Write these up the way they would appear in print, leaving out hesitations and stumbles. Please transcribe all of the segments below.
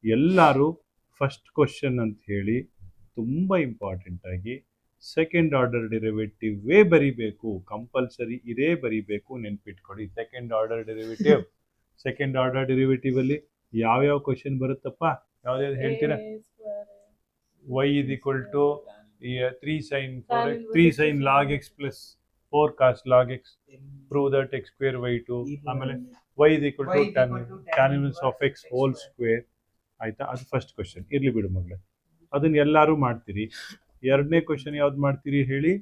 ಎಲ್ಲರೂ first question ಅಂತ ಹೇಳಿ ತುಂಬ ಇಂಪಾರ್ಟೆಂಟಾಗಿ ಸೆಕೆಂಡ್ ಆರ್ಡರ್ ಡೆರಿವೇಟಿವೇ ಬರಿಬೇಕು, ಕಂಪಲ್ಸರಿ ಇದೇ ಬರಿಬೇಕು, ನೆನ್ಪಿಟ್ಕೊಳ್ಳಿ. ಸೆಕೆಂಡ್ ಆರ್ಡರ್ ಡೆರಿವೇಟಿವಲ್ಲಿ ಯಾವ್ಯಾವ ಕ್ವಶನ್ ಬರುತ್ತಪ್ಪ, ಯಾವ್ದಾವ್ದು ಹೇಳ್ತೀರಾ? y is equal to 3 sin log x plus 4 cos log x, prove that x square y2, ಆಮೇಲೆ y is equal to tan inverse of x whole square. ಆಯ್ತಾ? ಅದು ಫಸ್ಟ್ ಕ್ವಶನ್ ಇರ್ಲಿ ಬಿಡು ಮಗಳೇ, ಅದನ್ನ ಎಲ್ಲರೂ ಮಾಡ್ತೀರಿ. ಎರಡನೇ ಕ್ವಶನ್ ಯಾವ್ದು ಮಾಡ್ತೀರಿ ಹೇಳಿ?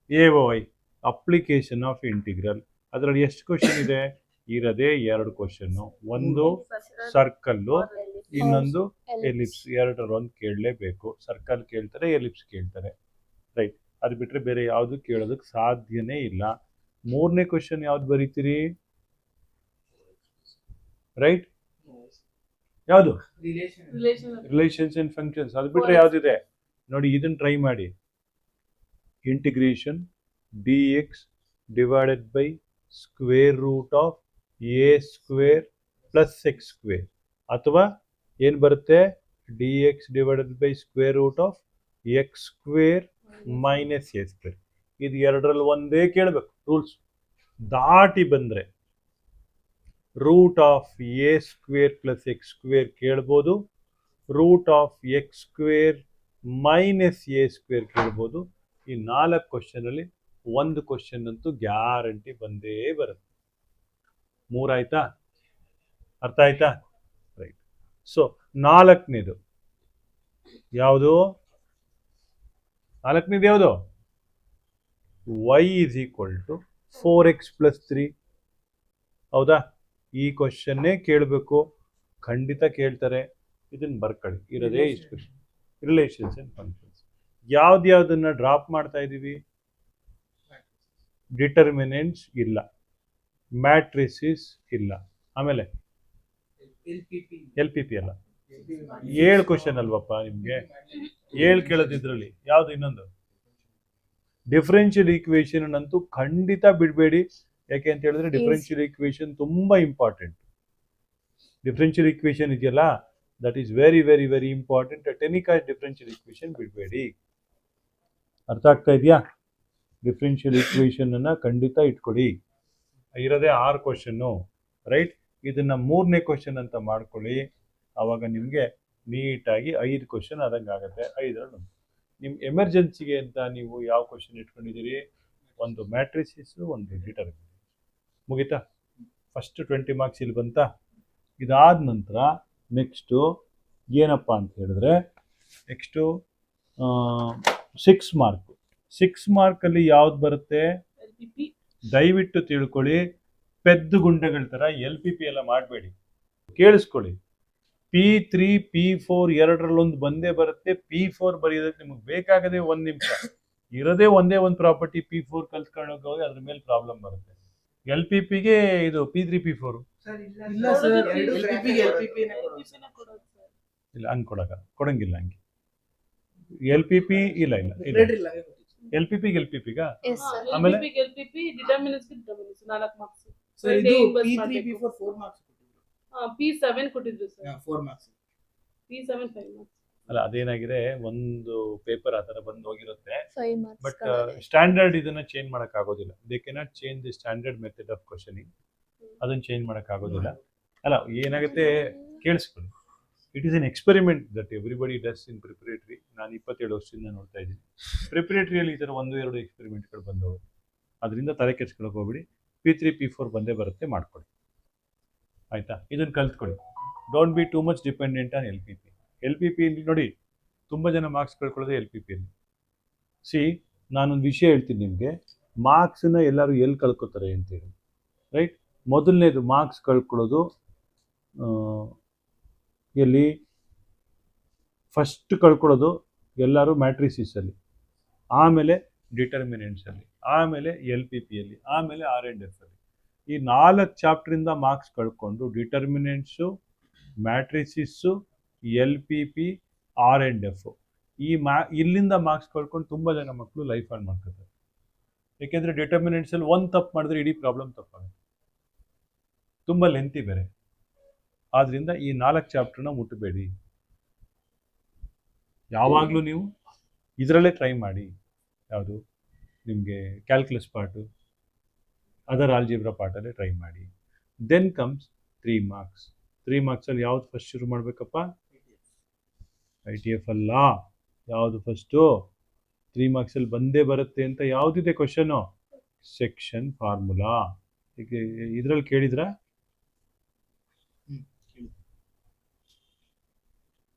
AOI, application of integral. ಅದರಲ್ಲಿ ಎಷ್ಟು ಕ್ವಶನ್ ಇದೆ? ಇರದೇ 2 ಕ್ವಶನ್ನು, ಒಂದು ಸರ್ಕಲ್ಲು, ಇನ್ನೊಂದು ಎಲಿಪ್ಸ್. ಎರಡರೊಂದು ಕೇಳಲೇಬೇಕು. ಸರ್ಕಲ್ ಕೇಳ್ತಾರೆ, ಎಲಿಪ್ಸ್ ಕೇಳ್ತಾರೆ, ರೈಟ್. ಅದು ಬಿಟ್ಟರೆ ಬೇರೆ ಯಾವುದು ಕೇಳೋದಕ್ಕೆ ಸಾಧ್ಯನೇ ಇಲ್ಲ. ಮೂರನೇ ಕ್ವಶನ್ ಯಾವ್ದು ಬರೀತೀರಿ? ರೈಟ್, ಯಾವುದು? Relations and functions. ಅದು ಬಿಟ್ಟರೆ ಯಾವ್ದಿದೆ ನೋಡಿ, ಇದನ್ನ ಟ್ರೈ ಮಾಡಿ. Integration dx divided by square root of a square plus x square, ಅಥವಾ ಏನು ಬರುತ್ತೆ? dx divided by square root of x square minus a square. ಇದು ಎರಡರಲ್ಲಿ ಒಂದೇ ಕೇಳಬೇಕು. ರೂಲ್ಸ್ ದಾಟಿ ಬಂದರೆ root of a square plus x square ಕೇಳ್ಬೋದು, root of x square minus a square ಕೇಳ್ಬೋದು. ಈ 4 ಕ್ವಶನಲ್ಲಿ ಒಂದು ಕ್ವಶನ್ ಅಂತೂ ಗ್ಯಾರಂಟಿ ಬಂದೇ ಬರುತ್ತೆ. 3 ಆಯ್ತಾ? ಅರ್ಥ ಆಯ್ತಾ? ರೈಟ್. ಸೊ 4ನೇದು ಯಾವುದು? 4ನೇದು ಯಾವುದು? y is equal to 4x plus 3. ಹೌದಾ? ಈ ಕ್ವಶನ್ನೇ ಕೇಳಬೇಕು, ಖಂಡಿತ ಕೇಳ್ತಾರೆ. ಇದನ್ನ ಬರ್ಕೊಳ್ಳಿ, ಇರೋದೇ ಇಷ್ಟು. ರಿಲೇಷನ್ಸ್ ಅಂಡ್ ಫಂಕ್ಷನ್ಸ್ ಯಾವ್ದ್ಯಾವ್ದನ್ನ ಡ್ರಾಪ್ ಮಾಡ್ತಾ ಇದ್ದೀವಿ? ಡಿಟರ್ಮಿನೆಂಟ್ಸ್ ಇಲ್ಲ, ಮ್ಯಾಟ್ರಿಸಿಸ್ ಇಲ್ಲ, ಆಮೇಲೆ LPP ಅಲ್ಲ. 7 ಕ್ವಶನ್ ಅಲ್ವಪ್ಪ ನಿಮ್ಗೆ? 7 ಕೇಳೋದಿದ್ರಲ್ಲಿ ಯಾವ್ದು? ಇನ್ನೊಂದು ಡಿಫರೆನ್ಷಿಯಲ್ ಈಕ್ವೇಶನ್ ಅಂತೂ ಖಂಡಿತ ಬಿಡಬೇಡಿ. ಯಾಕೆ ಅಂತ ಹೇಳಿದ್ರೆ ಡಿಫರೆನ್ಷಿಯಲ್ ಈಕ್ವೇಶನ್ ತುಂಬಾ ಇಂಪಾರ್ಟೆಂಟ್. ಡಿಫರೆನ್ಷಿಯಲ್ ಈಕ್ವೇಶನ್ ಇದೆಯಲ್ಲ, that is very very very important. At any cost differential equation ಬಿಡಬೇಡಿ. ಅರ್ಥ ಆಗ್ತಾ ಇದೆಯಾ? ಡಿಫರೆನ್ಷಿಯಲ್ ಈಕ್ವೇಶನ್ ಅನ್ನ ಖಂಡಿತ ಇಟ್ಕೊಳ್ಳಿ. ಇರೋದೇ 6 ಕ್ವಶನ್ನು, ರೈಟ್. ಇದನ್ನ 3ನೇ ಕ್ವಶನ್ ಅಂತ ಮಾಡ್ಕೊಳ್ಳಿ. ಆವಾಗ ನಿಮಗೆ ನೀಟಾಗಿ 5 ಕ್ವಶನ್ ಆದಂಗೆ ಆಗುತ್ತೆ. 5ರಲ್ಲಿ ನಿಮ್ಮ ಎಮರ್ಜೆನ್ಸಿಗೆ ಅಂತ ನೀವು ಯಾವ ಕ್ವಶನ್ ಇಟ್ಕೊಂಡಿದ್ದೀರಿ? ಒಂದು ಮ್ಯಾಟ್ರಿಸಿಸ್, ಒಂದು ಡಿಟರ್ಮಿನೆಂಟ್. ಮುಗಿತಾ? ಫಸ್ಟ್ 20 ಮಾರ್ಕ್ಸ್ ಇಲ್ಲಿ ಬಂತಾ? ಇದಾದ ನಂತರ ನೆಕ್ಸ್ಟು ಏನಪ್ಪ ಅಂತ ಹೇಳಿದ್ರೆ, ನೆಕ್ಸ್ಟು 6 ಮಾರ್ಕ್. 6 ಮಾರ್ಕಲ್ಲಿ ಯಾವ್ದು ಬರುತ್ತೆ? ದಯವಿಟ್ಟು ತಿಳ್ಕೊಳ್ಳಿ, ಪೆದ್ದು ಗುಂಡೆಗಳ ಥರ LPP ಎಲ್ಲ ಮಾಡಬೇಡಿ. ಕೇಳಿಸ್ಕೊಳ್ಳಿ, P3 P4 ಎರಡರಲ್ಲೊಂದು ಬಂದೇ ಬರುತ್ತೆ. P4 ಬರೆಯೋದಕ್ಕೆ ನಿಮಗೆ ಬೇಕಾಗದೆ 1 ನಿಮಿಷ. ಇರೋದೇ ಒಂದೇ ಒಂದು ಪ್ರಾಪರ್ಟಿ, P4 ಕಲ್ತ್ಕೊಂಡು ಹೋಗಿ ಅದ್ರ ಮೇಲೆ ಪ್ರಾಬ್ಲಮ್ ಬರುತ್ತೆ. LPPಗೆ ಇದು P3 P4 ಇಲ್ಲ, ಹಂಗೆ ಕೊಡಂಗಿಲ್ಲ. ಹಂಗೆ LPP ಇಲ್ಲ ಇಲ್ಲ ಇಲ್ಲ LPPಗ ಆಮೇಲೆ P7 ಕೊಟ್ಟಿದ್ರು ಸರ್. 4 ಮಾರ್ಕ್ಸ್. P7 5 marks. ಅಲ್ಲ, ಅದೇನಾಗಿದೆ, ಒಂದು ಪೇಪರ್ ಆ ಥರ ಬಂದು ಹೋಗಿರುತ್ತೆ. ಬಟ್ ಸ್ಟ್ಯಾಂಡರ್ಡ್ ಇದನ್ನ ಚೇಂಜ್ ಮಾಡಕ್ ಆಗೋದಿಲ್ಲ. They cannot change the standard method of questioning. ಅದನ್ನ ಚೇಂಜ್ ಮಾಡಕ್ ಆಗೋದಿಲ್ಲ. ಅಲ್ಲ, ಏನಾಗುತ್ತೆ ಕೇಳಿಸ್ಕೊಳ್ಳಿ, it is N experiment that everybody does in preparatory. ನಾನು 27 ವರ್ಷದಿಂದ ನೋಡ್ತಾ ಇದ್ದೀನಿ. ಪ್ರಿಪರೇಟರಿಯಲ್ಲಿ ಈ ಥರ 1-2 ಎಕ್ಸ್ಪೆರಿಮೆಂಟ್ಗಳು ಬಂದವರು. ಅದರಿಂದ ತಲೆ ಕೆಡ್ಸ್ಕೊಳಕ್ ಹೋಗ್ಬಿಡಿ. P3 P4 ಬಂದೇ ಬರುತ್ತೆ, ಮಾಡ್ಕೊಳ್ಳಿ. ಆಯ್ತಾ? ಇದನ್ನ ಕಲ್ತ್ಕೊಳ್ಳಿ. Don't be too much dependent on LPP ಇಲ್ಲಿ ನೋಡಿ, ತುಂಬ ಜನ ಮಾರ್ಕ್ಸ್ ಕಳ್ಕೊಳ್ಳೋದೇ LPPಯಲ್ಲಿ. ನಾನೊಂದು ವಿಷಯ ಹೇಳ್ತೀನಿ ನಿಮಗೆ, ಮಾರ್ಕ್ಸನ್ನ ಎಲ್ಲರೂ ಎಲ್ಲಿ ಕಳ್ಕೊತಾರೆ ಅಂತೇಳಿ, ರೈಟ್. ಮೊದಲನೇದು ಮಾರ್ಕ್ಸ್ ಕಳ್ಕೊಳ್ಳೋದು ಎಲ್ಲಿ? ಫಸ್ಟ್ ಕಳ್ಕೊಳ್ಳೋದು ಎಲ್ಲರೂ ಮ್ಯಾಟ್ರಿಸಿಸಲ್ಲಿ, ಆಮೇಲೆ ಡಿಟರ್ಮಿನೆಂಟ್ಸಲ್ಲಿ, ಆಮೇಲೆ LPPಯಲ್ಲಿ, ಆಮೇಲೆ R&Fಲ್ಲಿ. ಈ 4 ಚಾಪ್ಟ್ರಿಂದ ಮಾರ್ಕ್ಸ್ ಕಳ್ಕೊಂಡು ಡಿಟರ್ಮಿನೆಂಟ್ಸು, ಮ್ಯಾಟ್ರಿಸಿಸ್ಸು, LPP, R&F ಇಲ್ಲಿಂದ ಮಾರ್ಕ್ಸ್ ಕಳ್ಕೊಂಡು ತುಂಬ ಜನ ಮಕ್ಕಳು ಲೈಫ್ ಹಾಳು ಮಾಡ್ಕೊತಾರೆ. ಯಾಕೆಂದರೆ ಡಿಟರ್ಮಿನೆಂಟ್ಸಲ್ಲಿ ಒಂದು ತಪ್ಪು ಮಾಡಿದ್ರೆ ಇಡೀ ಪ್ರಾಬ್ಲಮ್ ತಪ್ಪಾಗುತ್ತೆ. ತುಂಬ ಲೆಂತಿ ಬೇರೆ. ಆದ್ರಿಂದ ಈ 4 ಚಾಪ್ಟರ್ನ ಮುಟ್ಟಬೇಡಿ. ಯಾವಾಗಲೂ ನೀವು ಇದರಲ್ಲೇ ಟ್ರೈ ಮಾಡಿ. ಯಾವುದು ನಿಮಗೆ ಕ್ಯಾಲ್ಕುಲಸ್ ಪಾರ್ಟು, ಅದರ್ ಆಲ್ಜಿಬ್ರಾ ಪಾರ್ಟಲ್ಲೇ ಟ್ರೈ ಮಾಡಿ. Then comes 3 marks. 3 ಮಾರ್ಕ್ಸಲ್ಲಿ ಯಾವ್ದು ಫಸ್ಟ್ ಶುರು ಮಾಡಬೇಕಪ್ಪ? ITF ಅಲ್ಲ, ಯಾವುದು ಫಸ್ಟು? 3 ಮಾರ್ಕ್ಸಲ್ಲಿ ಬಂದೇ ಬರುತ್ತೆ ಅಂತ ಯಾವುದಿದೆ ಕ್ವಶನು? Section formula. ಈಗ ಇದರಲ್ಲಿ ಕೇಳಿದ್ರಾ?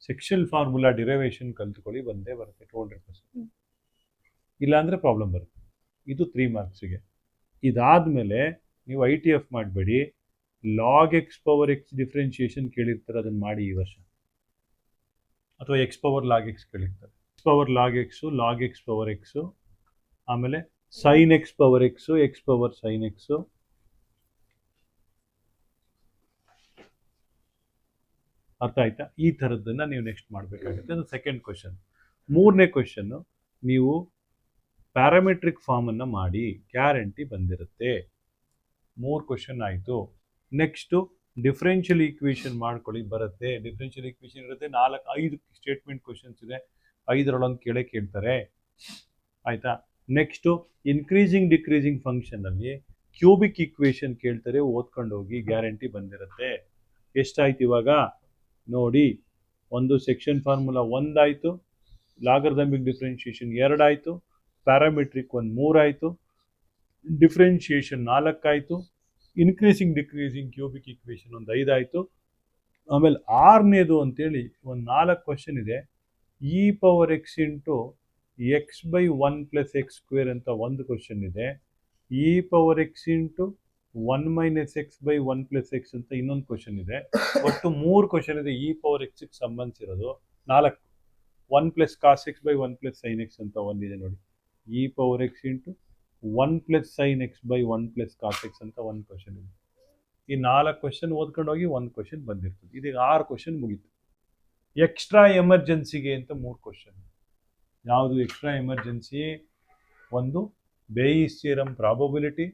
ಸೆಕ್ಷನ್ ಫಾರ್ಮುಲಾ ಡಿರೈವೇಶನ್ ಕಲ್ತ್ಕೊಳ್ಳಿ, ಬಂದೇ ಬರುತ್ತೆ 200%. ಇಲ್ಲಾಂದರೆ ಪ್ರಾಬ್ಲಮ್ ಬರುತ್ತೆ. ಇದು 3 ಮಾರ್ಕ್ಸಿಗೆ. ಇದಾದಮೇಲೆ ನೀವು ITF ಮಾಡಬೇಡಿ. log x power x differentiation ಕೇಳಿರ್ತಾರೆ, ಅದನ್ನು ಮಾಡಿ ಈ ವರ್ಷ. ಅಥವಾ x ಪವರ್ log x ಕೇಳಿರ್ತಾರೆ. x power log x, log x power x, ಆಮೇಲೆ sin x power x, x power sin x. ಅರ್ಥ ಆಯ್ತಾ? ಈ ಥರದ್ದನ್ನು ನೀವು ನೆಕ್ಸ್ಟ್ ಮಾಡಬೇಕಾಗುತ್ತೆ. ಅದು ಸೆಕೆಂಡ್ ಕ್ವಶನ್. 3ನೇ ಕ್ವಶನ್ನು ನೀವು ಪ್ಯಾರಾಮೆಟ್ರಿಕ್ ಫಾರ್ಮನ್ನು ಮಾಡಿ, ಗ್ಯಾರಂಟಿ ಬಂದಿರುತ್ತೆ. 3 ಕ್ವಶನ್ ಆಯಿತು. ನೆಕ್ಸ್ಟು ಡಿಫ್ರೆನ್ಷಿಯಲ್ ಈಕ್ವೇಷನ್ ಮಾಡ್ಕೊಳ್ಳಿ, ಬರುತ್ತೆ. ಡಿಫ್ರೆನ್ಷಿಯಲ್ ಈಕ್ವೇಷನ್ ಇರುತ್ತೆ, 5 ಸ್ಟೇಟ್ಮೆಂಟ್ ಕ್ವಶನ್ಸ್ ಇದೆ, 5ರೊಳಗೆ ಕೇಳ್ತಾರೆ. ಆಯಿತಾ? ನೆಕ್ಸ್ಟು ಇನ್ಕ್ರೀಸಿಂಗ್ ಡಿಕ್ರೀಸಿಂಗ್ ಫಂಕ್ಷನಲ್ಲಿ ಕ್ಯೂಬಿಕ್ ಈಕ್ವೇಷನ್ ಕೇಳ್ತಾರೆ, ಓದ್ಕೊಂಡು ಹೋಗಿ, ಗ್ಯಾರಂಟಿ ಬಂದಿರುತ್ತೆ. ಎಷ್ಟಾಯ್ತು ಇವಾಗ ನೋಡಿ? ಒಂದು ಸೆಕ್ಷನ್ ಫಾರ್ಮುಲಾ 1 ಆಯಿತು, ಲಾಗರ್ದಮಿಕ್ ಡಿಫ್ರೆನ್ಷಿಯೇಷನ್ 2 ಆಯಿತು, ಪ್ಯಾರಾಮೆಟ್ರಿಕ್ 3 ಆಯಿತು, ಡಿಫ್ರೆನ್ಷಿಯೇಷನ್ 4 ಆಯಿತು, ಇನ್ಕ್ರೀಸಿಂಗ್ ಡಿಕ್ರೀಸಿಂಗ್ ಕ್ಯೂಬಿಕ್ ಈಕ್ವೇಷನ್ 5 ಆಯಿತು. ಆಮೇಲೆ 6ನೇದು ಅಂತೇಳಿ ಒಂದು 4 ಕ್ವಶನ್ ಇದೆ. e power x into x by 1 plus x square ಅಂತ ಒಂದು ಕ್ವಶನ್ ಇದೆ. e power x into 1 minus x by 1 plus x ಅಂತ ಇನ್ನೊಂದು ಕ್ವಶನ್ ಇದೆ. ಒಟ್ಟು 3 ಕ್ವಶನ್ ಇದೆ e ಪವರ್ ಎಕ್ಸ್ಗೆ ಸಂಬಂಧಿಸಿರೋದು. 4 1 plus cos x by 1 plus sine x ಅಂತ ಒಂದಿದೆ ನೋಡಿ. e power x into 1 plus sine x by 1 plus cos x ಅಂತ ಒಂದು ಕ್ವಶನ್ ಇದೆ. ಈ 4 ಕ್ವಶನ್ ಓದ್ಕೊಂಡು ಹೋಗಿ 1 ಕ್ವಶನ್ ಬಂದಿರ್ತದೆ. ಇದೀಗ 6 ಕ್ವಶನ್ ಮುಗೀತು. ಎಕ್ಸ್ಟ್ರಾ ಎಮರ್ಜೆನ್ಸಿಗೆ ಅಂತ 3 ಕ್ವಶನ್. ಯಾವುದು ಎಕ್ಸ್ಟ್ರಾ ಎಮರ್ಜೆನ್ಸಿ? ಒಂದು ಬೇಯಿಸ್ ಥಿಯರಮ್ ಪ್ರಾಬಬಿಲಿಟಿ,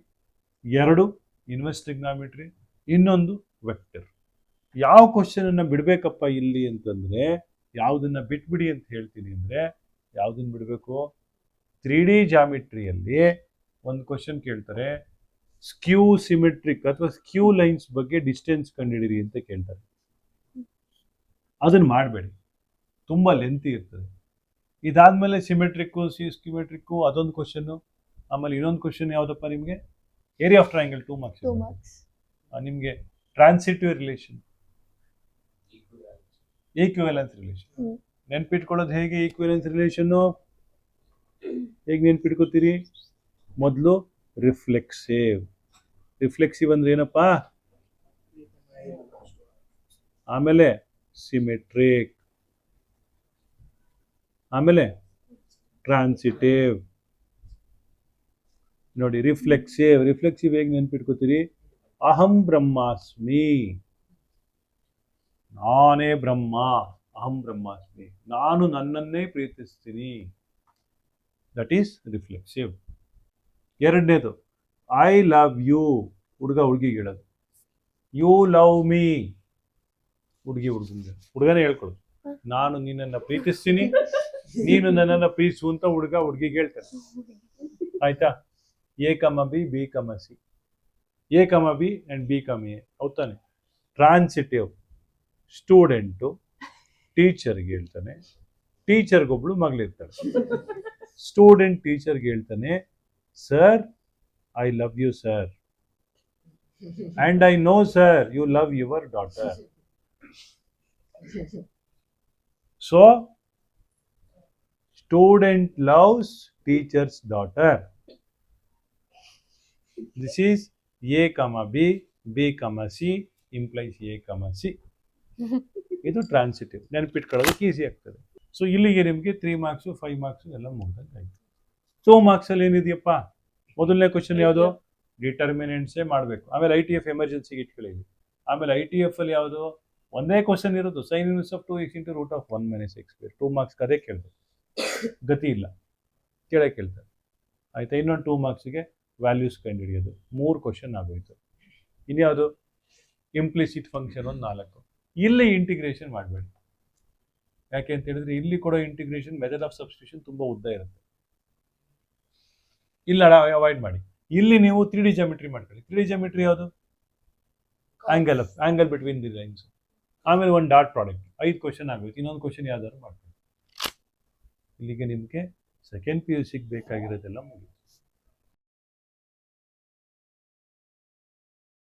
2 ಇನ್ವರ್ಸ್ ಟ್ರಿಗ್ನಾಮೆಟ್ರಿ, ಇನ್ನೊಂದು ವೆಕ್ಟರ್. ಯಾವ ಕ್ವಶನನ್ನು ಬಿಡಬೇಕಪ್ಪ ಇಲ್ಲಿ ಅಂತಂದರೆ, ಯಾವುದನ್ನು ಬಿಟ್ಬಿಡಿ ಅಂತ ಹೇಳ್ತೀನಿ ಅಂದರೆ, ಯಾವುದನ್ನು ಬಿಡಬೇಕು? 3D ಜಾಮಿಟ್ರಿಯಲ್ಲಿ ಒಂದು ಕ್ವಶನ್ ಕೇಳ್ತಾರೆ, ಸ್ಕ್ಯೂ ಸಿಮೆಟ್ರಿಕ್ ಅಥವಾ ಸ್ಕ್ಯೂ ಲೈನ್ಸ್ ಬಗ್ಗೆ ಡಿಸ್ಟೆನ್ಸ್ ಕಂಡುಹಿಡಿರಿ ಅಂತ ಕೇಳ್ತಾರೆ. ಅದನ್ನು ಮಾಡಬೇಡಿ, ತುಂಬ ಲೆಂತಿ ಇರ್ತದೆ. ಇದಾದಮೇಲೆ ಸಿಮೆಟ್ರಿಕ್ಕು, ಸ್ಕ್ಯೂಮೆಟ್ರಿಕ್ಕು ಅದೊಂದು ಕ್ವಶನ್ನು. ಆಮೇಲೆ ಇನ್ನೊಂದು ಕ್ವಶನ್ ಯಾವುದಪ್ಪ ನಿಮಗೆ? Area of triangle 2 marks. ನಿಮಗೆ ಟ್ರಾನ್ಸಿಟಿವ್ ರಿಲೇಷನ್, ಈಕ್ವಿವೆಲೆನ್ಸ್ ರಿಲೇಷನ್ ನೆನ್ಪಿಟ್ಕೊಳ್ಳೋದು ಹೇಗೆ? ಈಕ್ವಿವೆಲೆನ್ಸ್ ರಿಲೇಷನ್ನು ಹೇಗೆ ನೆನ್ಪಿಟ್ಕೋತೀರಿ? ಮೊದಲು ರಿಫ್ಲೆಕ್ಸಿವ್. ರಿಫ್ಲೆಕ್ಸಿವ್ ಅಂದ್ರೆ ಏನಪ್ಪ? ಆಮೇಲೆ ಸಿಮೆಟ್ರಿಕ್, ಆಮೇಲೆ ಟ್ರಾನ್ಸಿಟಿವ್. ನೋಡಿ, ರಿಫ್ಲೆಕ್ಸಿವ್ ಹೇಗೆ ನೆನ್ಪಿಟ್ಕೋತೀರಿ? ಅಹಂ ಬ್ರಹ್ಮಾಸ್ಮಿ, ನಾನೇ ಬ್ರಹ್ಮ. ಅಹಂ ಬ್ರಹ್ಮಾಸ್ಮಿ, ನಾನು ನನ್ನನ್ನೇ ಪ್ರೀತಿಸ್ತೀನಿ. That is reflexive. 2ನೇದು ಐ ಲವ್ ಯು, ಹುಡುಗ ಹುಡುಗಿಗೆ ಹೇಳೋದು. ಯು ಲವ್ ಮೀ, ಹುಡುಗಿ ಹುಡುಗನಿಗೆ. ಹುಡುಗನೇ ಹೇಳ್ಕೊಡು, ನಾನು ನಿನ್ನನ್ನು ಪ್ರೀತಿಸ್ತೀನಿ, ನೀನು ನನ್ನನ್ನು ಪ್ರೀತಿಸು ಅಂತ ಹುಡುಗ ಹುಡುಗಿಗೆ ಹೇಳ್ತಾನೆ. ಆಯ್ತಾ? A comma B, B comma C, A comma B and B comma A. ಹೌದಾನೆ? ಟ್ರಾನ್ಸಿಟಿವ್, ಸ್ಟೂಡೆಂಟು ಟೀಚರ್ಗೆ ಹೇಳ್ತಾನೆ, ಟೀಚರ್ಗೊಬ್ಳು ಮಗಳಿರ್ತಾಳೆ. ಸ್ಟೂಡೆಂಟ್ ಟೀಚರ್ಗೆ ಹೇಳ್ತಾನೆ, sir I love you sir, and I know sir you love your daughter. So student loves teacher's daughter. This is A comma B, B comma C implies A comma C. ಇದು transitive. ನೆನಪಿಟ್ಕೊಳ್ಳೋದಕ್ಕೆ easy ಆಗ್ತದೆ. So ಇಲ್ಲಿಗೆ ನಿಮಗೆ 3 marks 5 marks ಎಲ್ಲ ಮುಗ್ದಂಗೆ ಆಯಿತು. 2 ಮಾರ್ಕ್ಸಲ್ಲಿ ಏನಿದೆಯಪ್ಪ? ಮೊದಲನೇ question ಯಾವುದು? ಡಿಟರ್ಮಿನೆಂಟ್ಸೇ ಮಾಡಬೇಕು. ಆಮೇಲೆ ITF ಎಮರ್ಜೆನ್ಸಿಗೆ ಇಟ್ಕೊಳ್ಳಿ. ಆಮೇಲೆ ITF ಅಲ್ಲಿ ಯಾವುದು? ಒಂದೇ ಕ್ವಶನ್ ಇರೋದು, sine inverse of 2x into root of 1 minus X square. 2 marks ಅದೇ ಕೇಳಬೇಕು, ಗತಿ ಇಲ್ಲ, ಕೇಳ್ತಾರೆ. ಆಯಿತಾ? ಇನ್ನೊಂದು 2 ಮಾರ್ಕ್ಸಿಗೆ ವ್ಯಾಲ್ಯೂಸ್ ಕಂಡುಹಿಡಿಯೋದು. 3 ಕ್ವಶನ್ ಆಗೋಯ್ತು. ಇನ್ಯಾವುದು? ಇಂಪ್ಲಿಸಿಟ್ ಫಂಕ್ಷನ್ ಒಂದು 4. ಇಲ್ಲಿ ಇಂಟಿಗ್ರೇಷನ್ ಮಾಡಬೇಡಿ. ಯಾಕೆ ಅಂತ ಹೇಳಿದ್ರೆ ಇಲ್ಲಿ ಕೊಡೋ ಇಂಟಿಗ್ರೇಷನ್ ಮೆಥಡ್ ಆಫ್ ಸಬ್ಸ್ಟಿಟ್ಯೂಷನ್ ತುಂಬಾ ಉದ್ದ ಇರುತ್ತೆ. ಇಲ್ಲ ಅವಾಯ್ಡ್ ಮಾಡಿ. ಇಲ್ಲಿ ನೀವು 3D ಜಾಮಿಟ್ರಿ ಮಾಡ್ಕೊಳ್ಳಿ. 3D ಜಾಮಿಟ್ರಿ ಯಾವುದು? Angle between the lines. ಆಮೇಲೆ ಒಂದು ಡಾಟ್ ಪ್ರಾಡಕ್ಟ್. 5 ಕ್ವಶನ್ ಆಗಬೇಕು. ಇನ್ನೊಂದು ಕ್ವಶನ್ ಯಾವ್ದಾದ್ರು ಮಾಡ್ಕೊಳ್ಳಿ. ಇಲ್ಲಿಗೆ ನಿಮಗೆ ಸೆಕೆಂಡ್ PUC ಬೇಕಾಗಿರೋದೆಲ್ಲ ಮುಗಿತು.